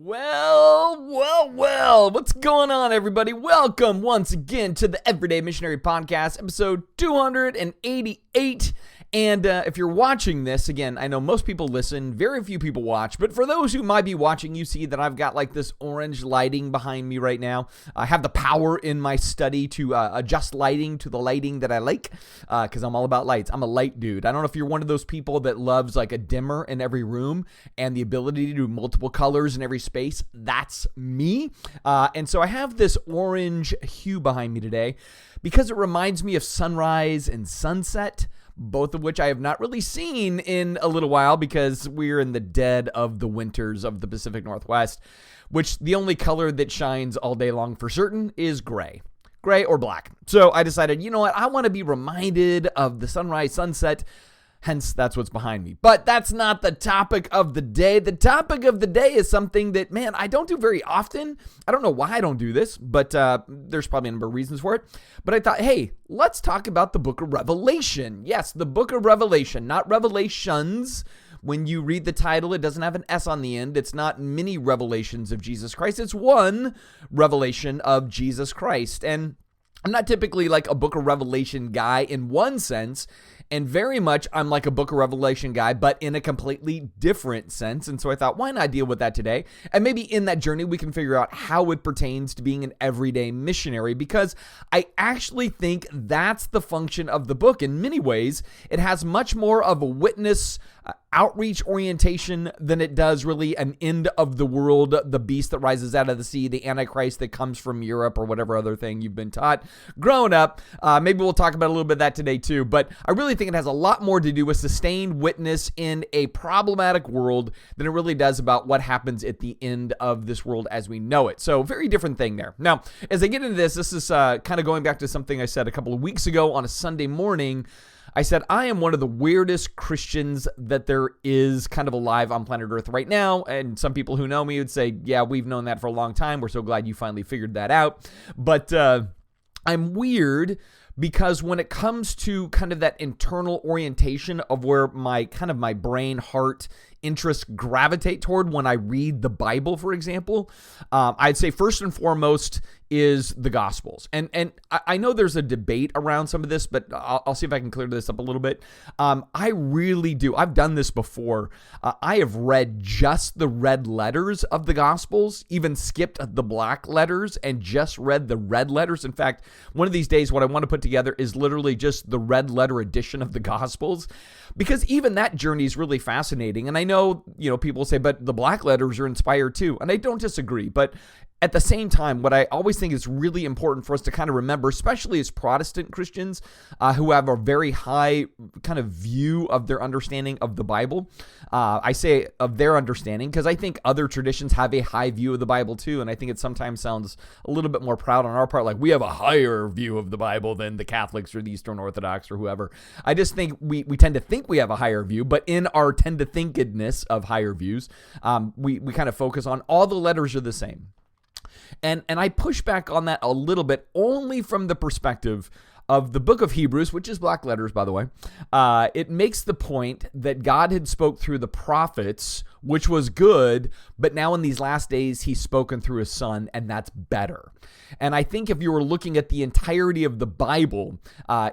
Well, what's going on, everybody? Welcome once again to the Everyday Missionary Podcast, episode 288. And if you're watching this, again, I know most people listen, very few people watch, but for those who might be watching, you see that I've got like this orange lighting behind me right now. I have the power in my study to adjust lighting to the lighting that I like, because I'm all about lights. I'm a light dude. I don't know if you're one of those people that loves like a dimmer in every room and the ability to do multiple colors in every space. That's me. And so I have this orange hue behind me today because it reminds me of sunrise and sunset, both of which I have not really seen in a little while because we're in the dead of the winters of the Pacific Northwest, which the only color that shines all day long for certain is gray or black. So I decided, you know what, I want to be reminded of the sunrise, sunset. Hence, that's what's behind me. But that's not the topic of the day. The topic of the day is something that, man, I don't do very often. I don't know why I don't do this, but there's probably a number of reasons for it. But I thought, hey, let's talk about the book of Revelation. Yes, the book of Revelation, not Revelations. When you read the title, it doesn't have an S on the end. It's not many revelations of Jesus Christ. It's one revelation of Jesus Christ. And I'm not typically like a book of Revelation guy in one sense, and very much I'm like a book of Revelation guy, but in a completely different sense. And so I thought, why not deal with that today? And maybe in that journey, we can figure out how it pertains to being an everyday missionary, because I actually think that's the function of the book. In many ways, it has much more of a witness outreach orientation than it does really an end of the world, the beast that rises out of the sea, the Antichrist that comes from Europe, or whatever other thing you've been taught growing up. Maybe we'll talk about a little bit of that today too, but I really think it has a lot more to do with sustained witness in a problematic world than it really does about what happens at the end of this world as we know it. So very different thing there. Now, as I get into this is kind of going back to something I said a couple of weeks ago on a Sunday morning. I said, I am one of the weirdest Christians that there is kind of alive on planet Earth right now. And some people who know me would say, yeah, we've known that for a long time. We're so glad you finally figured that out. But I'm weird because when it comes to kind of that internal orientation of where my brain, heart, interests gravitate toward when I read the Bible, for example, I'd say first and foremost is the Gospels. And I know there's a debate around some of this, but I'll see if I can clear this up a little bit. I really do. I've done this before. I have read just the red letters of the Gospels, even skipped the black letters and just read the red letters. In fact, one of these days, what I want to put together is literally just the red letter edition of the Gospels, because even that journey is really fascinating. And I know, people say, but the black letters are inspired too. And I don't disagree, but at the same time, what I always think is really important for us to kind of remember, especially as Protestant Christians who have a very high kind of view of their understanding of the Bible. I say of their understanding because I think other traditions have a high view of the Bible too. And I think it sometimes sounds a little bit more proud on our part, like we have a higher view of the Bible than the Catholics or the Eastern Orthodox or whoever. I just think we tend to think we have a higher view, but in our tend to thinkedness of higher views, we kind of focus on all the letters are the same. And I push back on that a little bit only from the perspective of the book of Hebrews, which is black letters, by the way. It makes the point that God had spoke through the prophets, which was good, but now in these last days, he's spoken through his son, and that's better. And I think if you were looking at the entirety of the Bible,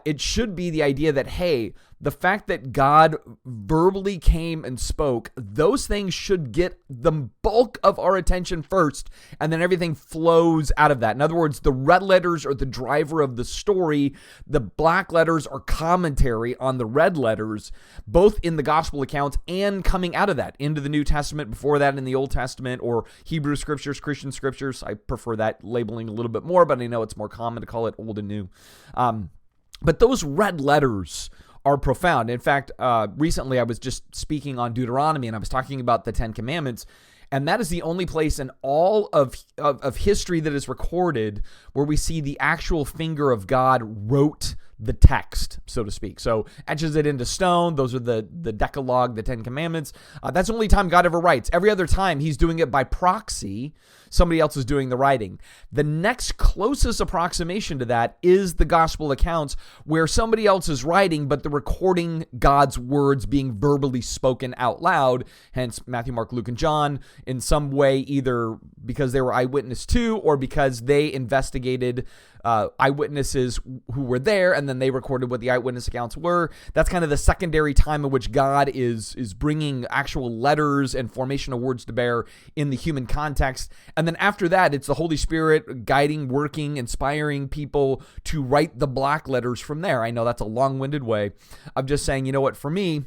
it should be the idea that, hey, the fact that God verbally came and spoke, those things should get the bulk of our attention first, and then everything flows out of that. In other words, the red letters are the driver of the story. The black letters are commentary on the red letters, both in the gospel accounts and coming out of that into the New Testament, before that in the Old Testament, or Hebrew scriptures, Christian scriptures. I prefer that labeling a little bit more, but I know it's more common to call it old and new. But those red letters are profound. In fact, recently I was just speaking on Deuteronomy, and I was talking about the Ten Commandments, and that is the only place in all of history that is recorded where we see the actual finger of God wrote the text, so to speak. So etches it into stone. Those are the Decalogue, the 10 Commandments. That's the only time God ever writes. Every other time he's doing it by proxy. Somebody else is doing the writing. The next closest approximation to that is the gospel accounts, where somebody else is writing, but they're recording God's words being verbally spoken out loud. Hence Matthew, Mark, Luke, and John, in some way, either because they were eyewitness to, or because they investigated eyewitnesses who were there, and then they recorded what the eyewitness accounts were. That's kind of the secondary time in which God is bringing actual letters and formation of words to bear in the human context. And then after that, it's the Holy Spirit guiding, working, inspiring people to write the black letters from there. I know that's a long-winded way of just saying, you know what, for me,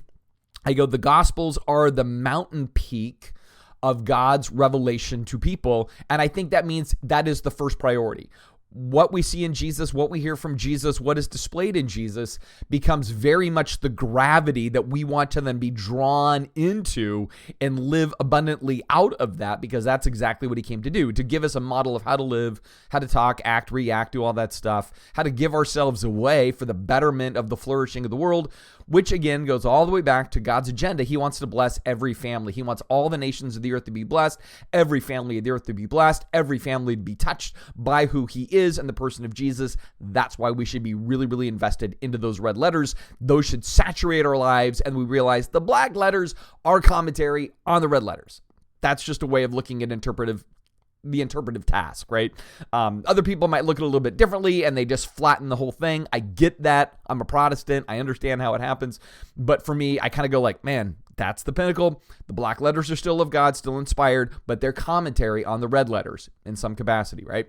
I go, the Gospels are the mountain peak of God's revelation to people. And I think that means that is the first priority. What we see in Jesus, what we hear from Jesus, what is displayed in Jesus becomes very much the gravity that we want to then be drawn into and live abundantly out of that, because that's exactly what he came to do, to give us a model of how to live, how to talk, act, react, do all that stuff, how to give ourselves away for the betterment of the flourishing of the world, which again goes all the way back to God's agenda. He wants to bless every family. He wants all the nations of the earth to be blessed, every family of the earth to be blessed, every family to be touched by who he is and the person of Jesus. That's why we should be really, really invested into those red letters. Those should saturate our lives, and we realize the black letters are commentary on the red letters. That's just a way of looking at the interpretive task, right? Other people might look at it a little bit differently and they just flatten the whole thing. I get that. I'm a Protestant. I understand how it happens. But for me, I kind of go like, man, that's the pinnacle. The black letters are still of God, still inspired, but they're commentary on the red letters in some capacity, right?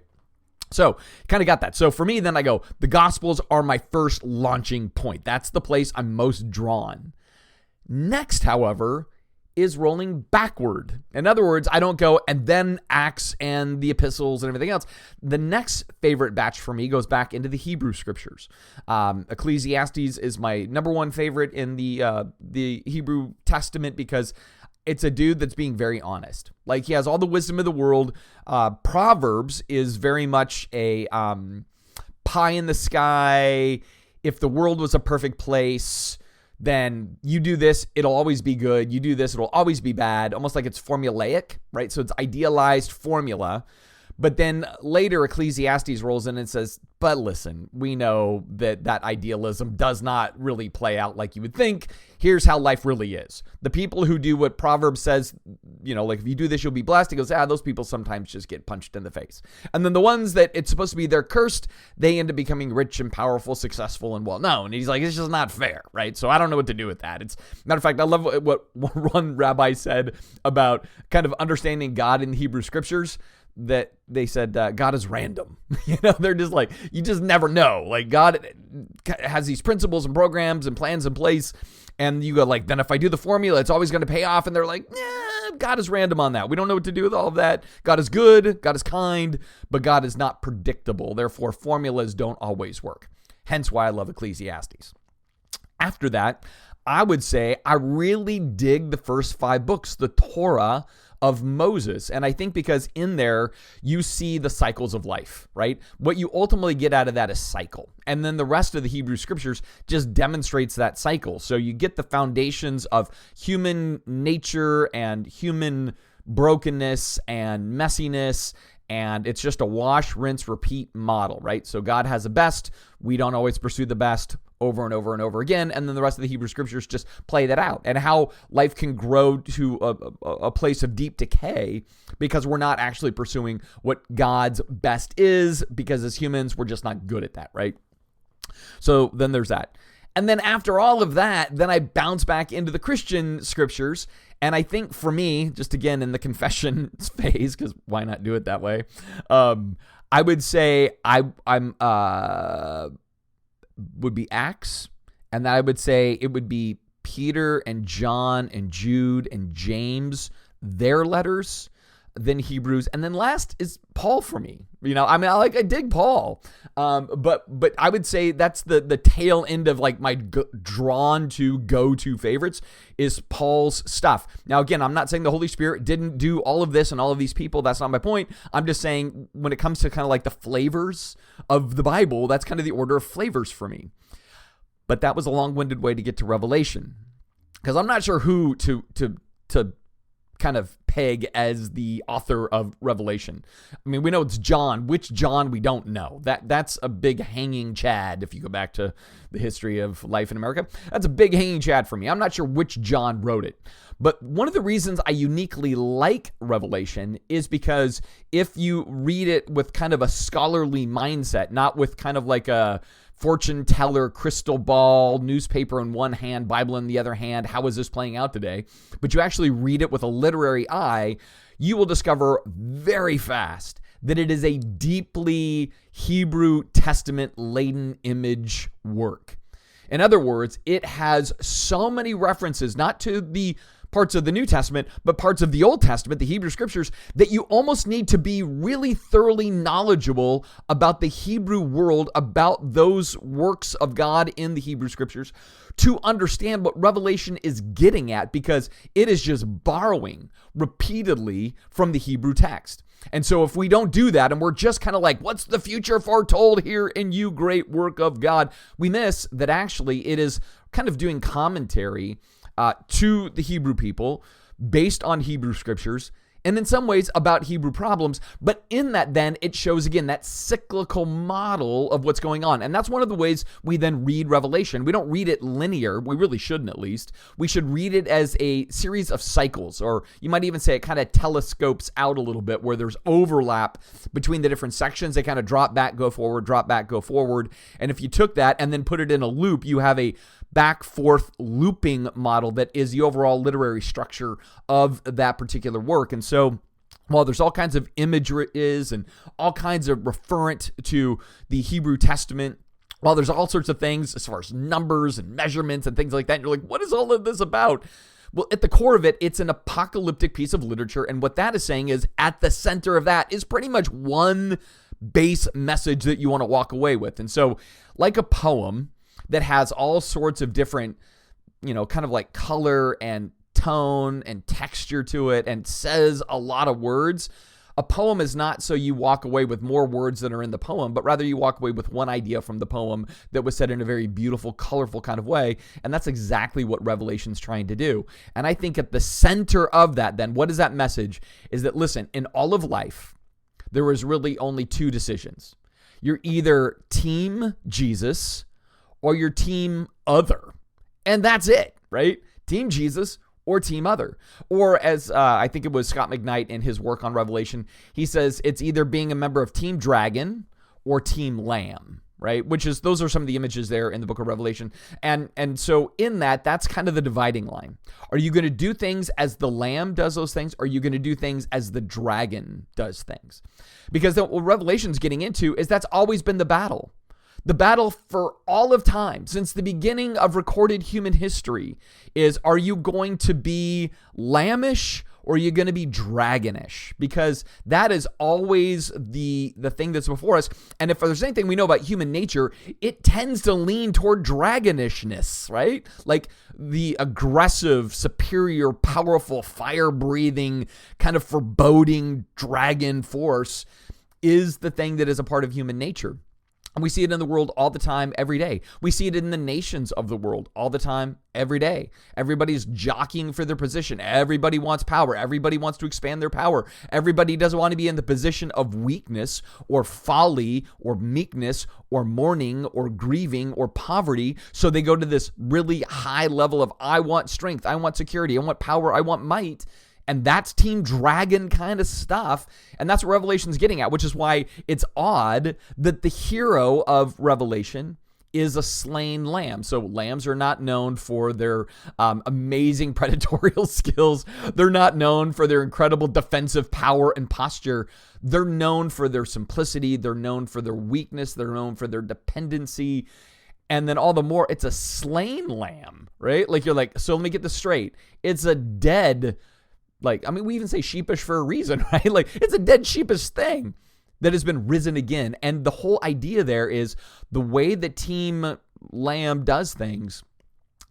So kind of got that. So for me, then I go, the Gospels are my first launching point. That's the place I'm most drawn. Next, however, is rolling backward. In other words, I don't go and then Acts and the epistles and everything else. The next favorite batch for me goes back into the Hebrew scriptures. Ecclesiastes is my number one favorite in the Hebrew Testament, because it's a dude that's being very honest. Like, he has all the wisdom of the world. Proverbs is very much a pie in the sky. If the world was a perfect place, then you do this, it'll always be good. You do this, it'll always be bad. Almost like it's formulaic, right? So it's idealized formula. But then later Ecclesiastes rolls in and says, but listen, we know that idealism does not really play out like you would think. Here's how life really is. The people who do what Proverbs says, like if you do this, you'll be blessed. He goes, those people sometimes just get punched in the face. And then the ones that it's supposed to be they're cursed, they end up becoming rich and powerful, successful, and well-known. And he's like, it's just not fair, right? So I don't know what to do with that. Matter of fact, I love what one rabbi said about kind of understanding God in the Hebrew scriptures, that they said God is random. They're just like, you just never know. Like, God has these principles and programs and plans in place, and you go like, then if I do the formula, it's always going to pay off. And they're like, God is random on that. We don't know what to do with all of that. God is good, God is kind, but God is not predictable. Therefore, formulas don't always work. Hence why I love Ecclesiastes. After that, I would say I really dig the first 5 books, the Torah of Moses. And I think because in there, you see the cycles of life, right? What you ultimately get out of that is cycle. And then the rest of the Hebrew scriptures just demonstrates that cycle. So you get the foundations of human nature and human brokenness and messiness. And it's just a wash, rinse, repeat model, right? So God has the best. We don't always pursue the best over and over and over again. And then the rest of the Hebrew scriptures just play that out, and how life can grow to a place of deep decay because we're not actually pursuing what God's best is, because as humans, we're just not good at that, right? So then there's that. And then after all of that, then I bounce back into the Christian scriptures. And I think for me, just again in the confession phase, because why not do it that way? I would say I'm would be Acts, and then I would say it would be Peter and John and Jude and James, their letters, then Hebrews, and then last is Paul for me. I dig Paul, but I would say that's the tail end of like my drawn to go-to favorites is Paul's stuff. Now, again, I'm not saying the Holy Spirit didn't do all of this and all of these people. That's not my point. I'm just saying when it comes to kind of like the flavors of the Bible, that's kind of the order of flavors for me. But that was a long-winded way to get to Revelation, because I'm not sure who to kind of peg as the author of Revelation. I mean, we know it's John. Which John, we don't know. That's a big hanging chad if you go back to the history of life in America. That's a big hanging chad for me. I'm not sure which John wrote it. But one of the reasons I uniquely like Revelation is because if you read it with kind of a scholarly mindset, not with kind of like a fortune teller, crystal ball, newspaper in one hand, Bible in the other hand, how is this playing out today? But you actually read it with a literary eye, you will discover very fast that it is a deeply Hebrew Testament-laden image work. In other words, it has so many references, not to the parts of the New Testament, but parts of the Old Testament, the Hebrew Scriptures, that you almost need to be really thoroughly knowledgeable about the Hebrew world, about those works of God in the Hebrew Scriptures, to understand what Revelation is getting at, because it is just borrowing repeatedly from the Hebrew text. And so if we don't do that and we're just kind of like, what's the future foretold here in you, great work of God, we miss that actually it is kind of doing commentary to the Hebrew people based on Hebrew scriptures, and in some ways about Hebrew problems. But in that, then, it shows, again, that cyclical model of what's going on. And that's one of the ways we then read Revelation. We don't read it linear. We really shouldn't, at least. We should read it as a series of cycles, or you might even say it kind of telescopes out a little bit, where there's overlap between the different sections. They kind of drop back, go forward, drop back, go forward. And if you took that and then put it in a loop, you have a back forth looping model that is the overall literary structure of that particular work. And so while there's all kinds of imageries and all kinds of referent to the Hebrew Testament, while there's all sorts of things as far as numbers and measurements and things like that, and you're like, what is all of this about? Well, at the core of it, it's an apocalyptic piece of literature. And what that is saying is at the center of that is pretty much one base message that you want to walk away with. And so like a poem that has all sorts of different, kind of like color and tone and texture to it and says a lot of words. A poem is not so you walk away with more words than are in the poem, but rather you walk away with one idea from the poem that was said in a very beautiful, colorful kind of way. And that's exactly what Revelation's trying to do. And I think at the center of that, then, what is that message? Is that, listen, in all of life, there is really only two decisions. You're either team Jesus or your team other. And that's it, right? Team Jesus or team other. Or as I think it was Scott McKnight in his work on Revelation, he says it's either being a member of Team Dragon or Team Lamb, right? Those are some of the images there in the book of Revelation. And so in that's kind of the dividing line. Are you going to do things as the Lamb does those things? Or are you going to do things as the dragon does things? Because what Revelation's getting into is that's always been the battle. The battle for all of time, since the beginning of recorded human history, is, are you going to be lambish or are you going to be dragonish? Because that is always the thing that's before us. And if there's anything we know about human nature, it tends to lean toward dragonishness, right? Like the aggressive, superior, powerful, fire-breathing, kind of foreboding dragon force is the thing that is a part of human nature. And we see it in the world all the time, every day. We see it in the nations of the world all the time, every day. Everybody's jockeying for their position. Everybody wants power. Everybody wants to expand their power. Everybody doesn't want to be in the position of weakness or folly or meekness or mourning or grieving or poverty. So they go to this really high level of, I want strength, I want security, I want power, I want might. And that's Team Dragon kind of stuff. And that's what Revelation's getting at, which is why it's odd that the hero of Revelation is a slain lamb. So lambs are not known for their amazing predatorial skills. They're not known for their incredible defensive power and posture. They're known for their simplicity. They're known for their weakness. They're known for their dependency. And then all the more, it's a slain lamb, right? Like you're like, so let me get this straight. It's a dead, we even say sheepish for a reason, right? Like it's a dead sheepish thing. that has been risen again. And the whole idea there is the way that Team Lamb does things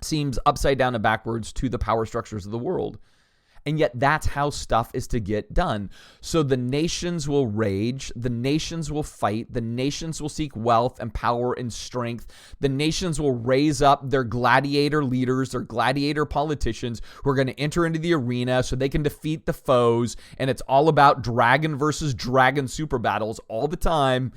seems upside down and backwards to the power structures of the world. And yet that's how stuff is to get done. So the nations will rage, the nations will fight, the nations will seek wealth and power and strength. The nations will raise up their gladiator leaders, their gladiator politicians who are going to enter into the arena so they can defeat the foes. And it's all about dragon versus dragon super battles all the time.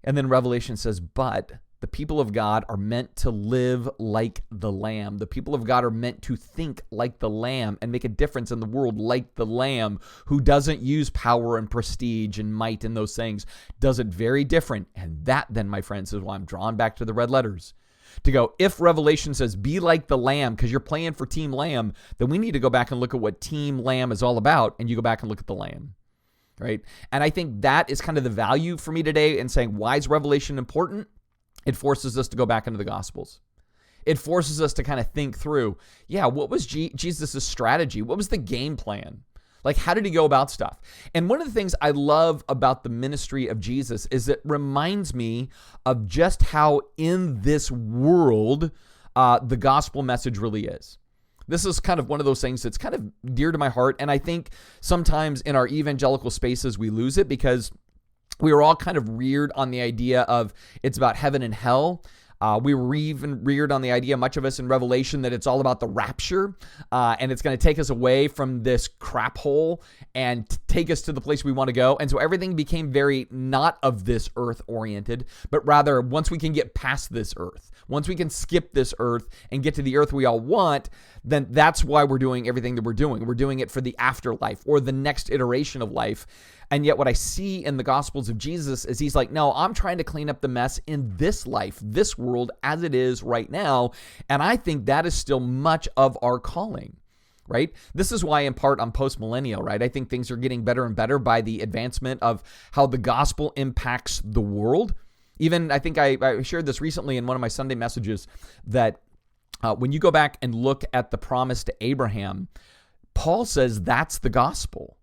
And then Revelation says, but the people of God are meant to live like the Lamb. The people of God are meant to think like the Lamb and make a difference in the world like the Lamb, who doesn't use power and prestige and might and those things, does it very different. And that then, my friends, is why I'm drawn back to the red letters. To go, if Revelation says be like the Lamb because you're playing for Team Lamb, then we need to go back and look at what Team Lamb is all about, and you go back and look at the Lamb. Right? And I think that is kind of the value for me today in saying, why is Revelation important? It forces us to go back into the Gospels. It forces us to kind of think through, what was Jesus' strategy? What was the game plan? Like, how did he go about stuff? And one of the things I love about the ministry of Jesus is it reminds me of just how in this world the gospel message really is. This is kind of one of those things that's kind of dear to my heart. And I think sometimes in our evangelical spaces, we lose it because we were all kind of reared on the idea of it's about heaven and hell. We were even reared on the idea, much of us in Revelation, that it's all about the rapture, and it's going to take us away from this crap hole and take us to the place we want to go. And so everything became very not of this earth oriented, but rather once we can get past this earth, once we can skip this earth and get to the earth we all want, then that's why we're doing everything that we're doing. We're doing it for the afterlife or the next iteration of life. And yet what I see in the Gospels of Jesus is he's like, no, I'm trying to clean up the mess in this life, this world as it is right now. And I think that is still much of our calling, right? This is why in part I'm post-millennial, right? I think things are getting better and better by the advancement of how the gospel impacts the world. Even I think I shared this recently in one of my Sunday messages that when you go back and look at the promise to Abraham, Paul says that's the gospel.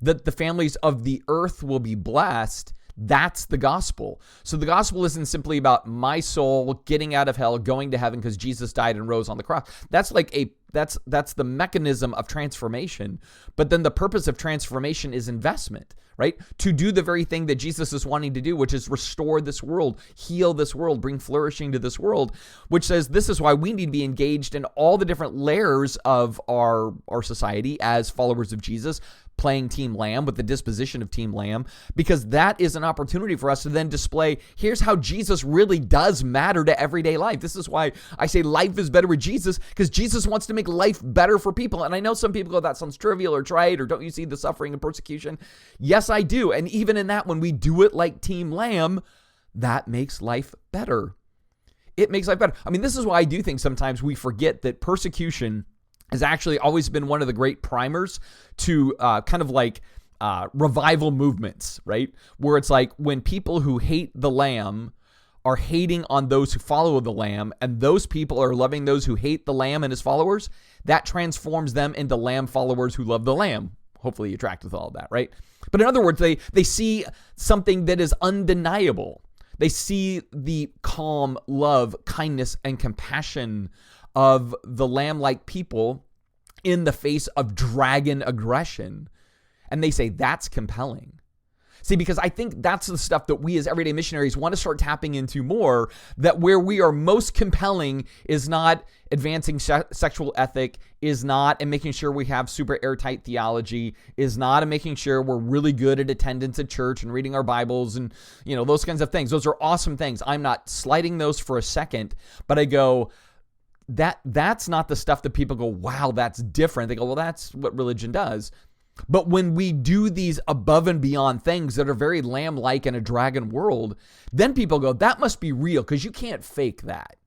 That the families of the earth will be blessed, that's the gospel. So the gospel isn't simply about my soul getting out of hell, going to heaven because Jesus died and rose on the cross. That's that's the mechanism of transformation. But then the purpose of transformation is investment, right? To do the very thing that Jesus is wanting to do, which is restore this world, heal this world, bring flourishing to this world, which says this is why we need to be engaged in all the different layers of our society as followers of Jesus, playing Team Lamb with the disposition of Team Lamb, because that is an opportunity for us to then display, here's how Jesus really does matter to everyday life. This is why I say life is better with Jesus, because Jesus wants to make life better for people. And I know some people go, that sounds trivial or trite, or don't you see the suffering and persecution? Yes, I do. And even in that, when we do it like Team Lamb, that makes life better. It makes life better. I mean, this is why I do think sometimes we forget that persecution has actually always been one of the great primers to kind of like revival movements, right? Where it's like when people who hate the Lamb are hating on those who follow the Lamb, and those people are loving those who hate the Lamb and his followers, that transforms them into Lamb followers who love the Lamb. Hopefully you tracked with all of that, right? But in other words, they see something that is undeniable. They see the calm, love, kindness, and compassion of the lamb-like people in the face of dragon aggression. And they say, that's compelling. See, because I think that's the stuff that we as everyday missionaries want to start tapping into more, that where we are most compelling is not advancing sexual ethic, is not in making sure we have super airtight theology, is not in making sure we're really good at attendance at church and reading our Bibles and, those kinds of things. Those are awesome things. I'm not slighting those for a second, but I go, that's not the stuff that people go, wow, that's different. They go, well, that's what religion does. But when we do these above and beyond things that are very lamb-like in a dragon world, then people go, that must be real, because you can't fake that.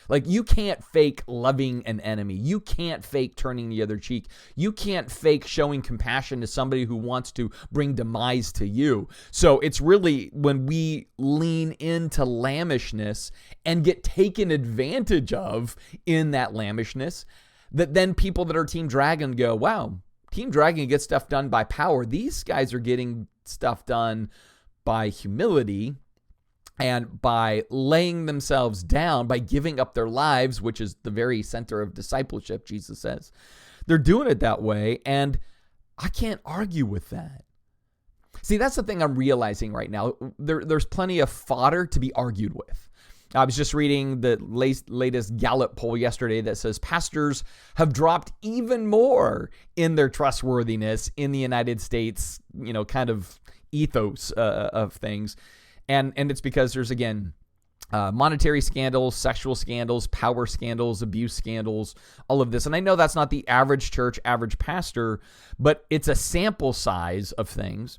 Like, you can't fake loving an enemy. You can't fake turning the other cheek. You can't fake showing compassion to somebody who wants to bring demise to you. So it's really when we lean into lambishness and get taken advantage of in that lambishness, that then people that are Team Dragon go, wow, Team Dragon gets stuff done by power. These guys are getting stuff done by humility and by laying themselves down, by giving up their lives, which is the very center of discipleship, Jesus says. They're doing it that way, and I can't argue with that. See, that's the thing I'm realizing right now. There's plenty of fodder to be argued with. I was just reading the latest Gallup poll yesterday that says pastors have dropped even more in their trustworthiness in the United States, kind of ethos of things. And it's because there's, again, monetary scandals, sexual scandals, power scandals, abuse scandals, all of this. And I know that's not the average church, average pastor, but it's a sample size of things.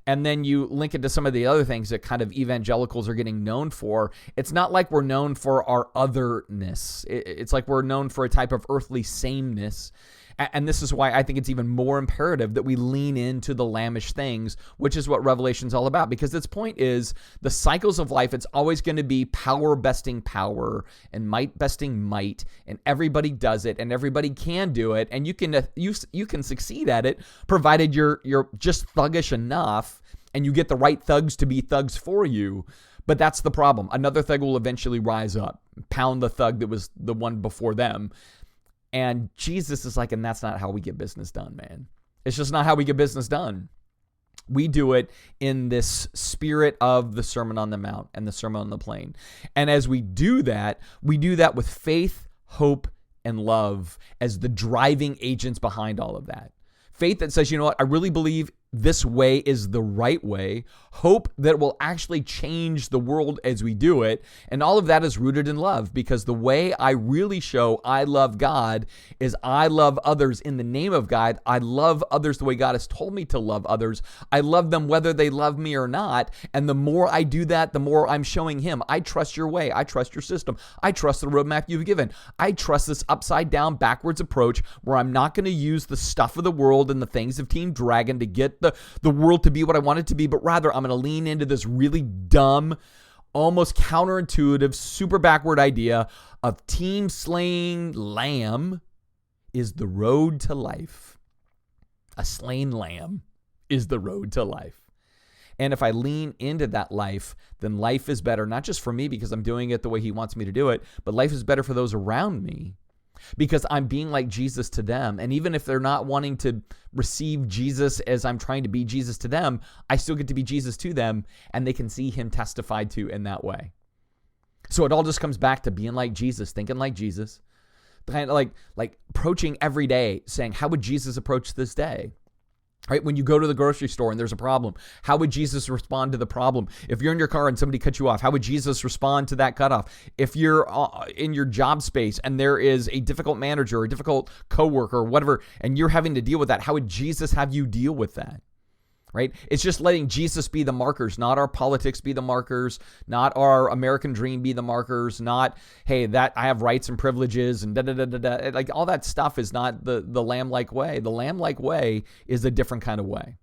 And then you link it to some of the other things that kind of evangelicals are getting known for. It's not like we're known for our otherness. It's like we're known for a type of earthly sameness. And this is why I think it's even more imperative that we lean into the lambish things, which is what Revelation's all about. Because its point is the cycles of life, it's always going to be power besting power and might besting might. And everybody does it and everybody can do it. And you can succeed at it, provided you're just thuggish enough and you get the right thugs to be thugs for you. But that's the problem. Another thug will eventually rise up, pound the thug that was the one before them. And Jesus is like, and that's not how we get business done, man. It's just not how we get business done. We do it in this spirit of the Sermon on the Mount and the Sermon on the Plain. And as we do that with faith, hope, and love as the driving agents behind all of that. Faith that says, you know what, I really believe this way is the right way. Hope that it will actually change the world as we do it. And all of that is rooted in love, because the way I really show I love God is I love others in the name of God. I love others the way God has told me to love others. I love them whether they love me or not. And the more I do that, the more I'm showing him, I trust your way. I trust your system. I trust the roadmap you've given. I trust this upside down, backwards approach where I'm not going to use the stuff of the world and the things of Team Dragon to get the world to be what I want it to be, but rather I'm going to lean into this really dumb, almost counterintuitive, super backward idea of team slaying lamb is the road to life. A slain lamb is the road to life. And if I lean into that life, then life is better, not just for me because I'm doing it the way he wants me to do it, but life is better for those around me, because I'm being like Jesus to them. And even if they're not wanting to receive Jesus as I'm trying to be Jesus to them, I still get to be Jesus to them, and they can see him testified to in that way. So it all just comes back to being like Jesus, thinking like Jesus, kind of like approaching every day, saying, how would Jesus approach this day? Right? When you go to the grocery store and there's a problem, how would Jesus respond to the problem? If you're in your car and somebody cuts you off, how would Jesus respond to that cutoff? If you're in your job space and there is a difficult manager or a difficult coworker or whatever, and you're having to deal with that, how would Jesus have you deal with that? Right? It's just letting Jesus be the markers, not our politics be the markers, not our American dream be the markers, not, hey, that I have rights and privileges and da-da-da-da-da. Like all that stuff is not the lamb-like way. The lamb-like way is a different kind of way.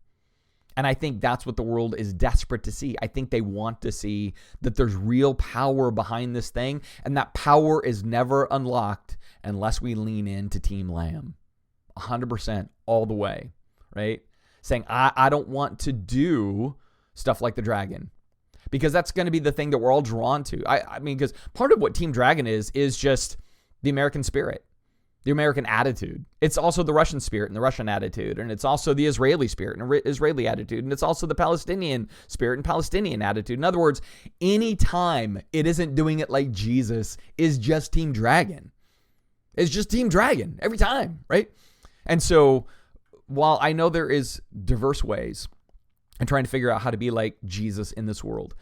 And I think that's what the world is desperate to see. I think they want to see that there's real power behind this thing, and that power is never unlocked unless we lean into Team Lamb. 100% all the way, right? Saying, I don't want to do stuff like the dragon, because that's going to be the thing that we're all drawn to. I mean, because part of what Team Dragon is just the American spirit, the American attitude. It's also the Russian spirit and the Russian attitude. And it's also the Israeli spirit and Israeli attitude. And it's also the Palestinian spirit and Palestinian attitude. In other words, anytime it isn't doing it like Jesus is just Team Dragon. It's just Team Dragon every time, right? And so while I know there is diverse ways and trying to figure out how to be like Jesus in this world,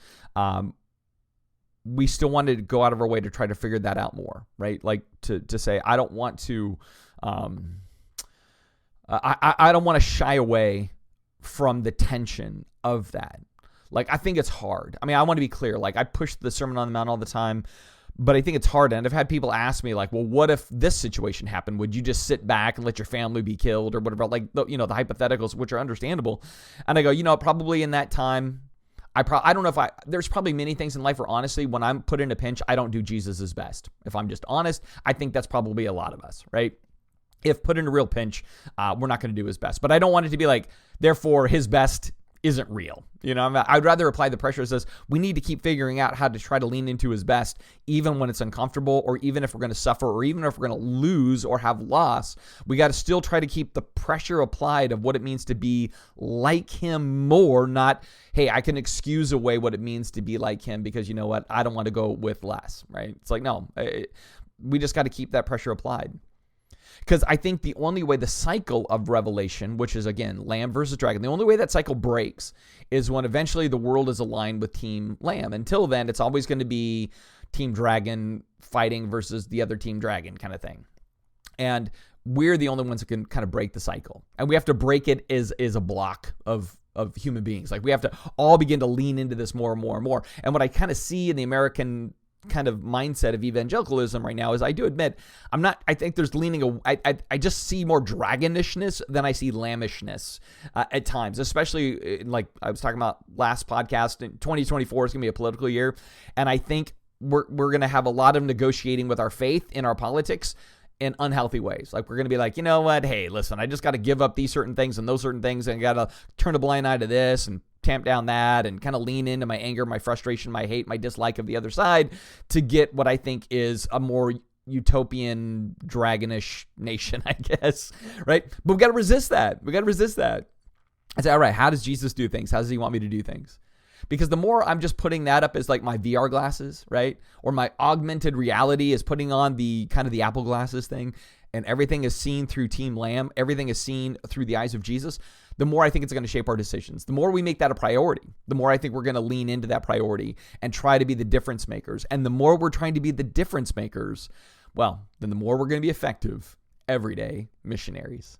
we still wanted to go out of our way to try to figure that out more, right? Like to say, I don't want to, I don't want to shy away from the tension of that. Like, I think it's hard. I mean, I want to be clear. Like, I push the Sermon on the Mount all the time, but I think it's hard. And I've had people ask me like, well, what if this situation happened? Would you just sit back and let your family be killed or whatever? Like, the hypotheticals, which are understandable. And I go, probably in that time, I don't know if there's probably many things in life where honestly, when I'm put in a pinch, I don't do Jesus's best. If I'm just honest, I think that's probably a lot of us, right? If put in a real pinch, we're not going to do his best. But I don't want it to be like, therefore his best isn't real. I'd rather apply the pressure that says we need to keep figuring out how to try to lean into his best, even when it's uncomfortable, or even if we're going to suffer, or even if we're going to lose or have loss. We got to still try to keep the pressure applied of what it means to be like him more, not, hey, I can excuse away what it means to be like him because you know what? I don't want to go with less, right? It's like, no, we just got to keep that pressure applied. Because I think the only way the cycle of Revelation, which is, again, Lamb versus Dragon, the only way that cycle breaks is when eventually the world is aligned with Team Lamb. Until then, it's always going to be Team Dragon fighting versus the other Team Dragon kind of thing. And we're the only ones who can kind of break the cycle. And we have to break it as a block of human beings. Like, we have to all begin to lean into this more and more and more. And what I kind of see in the American kind of mindset of evangelicalism right now is, I do admit, I think there's leaning, I just see more dragonishness than I see lambishness at times, especially like I was talking about last podcast. 2024 is going to be a political year. And I think we're going to have a lot of negotiating with our faith in our politics in unhealthy ways. Like, we're going to be like, you know what? Hey, listen, I just got to give up these certain things and those certain things, and got to turn a blind eye to this and tamp down that, and kind of lean into my anger, my frustration, my hate, my dislike of the other side to get what I think is a more utopian, dragonish nation, I guess, right? But we got to resist that. I say, all right, how does Jesus do things? How does he want me to do things? Because the more I'm just putting that up as like my VR glasses, right? Or my augmented reality is putting on the kind of the Apple glasses thing, and everything is seen through Team Lamb, everything is seen through the eyes of Jesus, the more I think it's going to shape our decisions. The more we make that a priority, the more I think we're going to lean into that priority and try to be the difference makers. And the more we're trying to be the difference makers, well, then the more we're going to be effective everyday missionaries.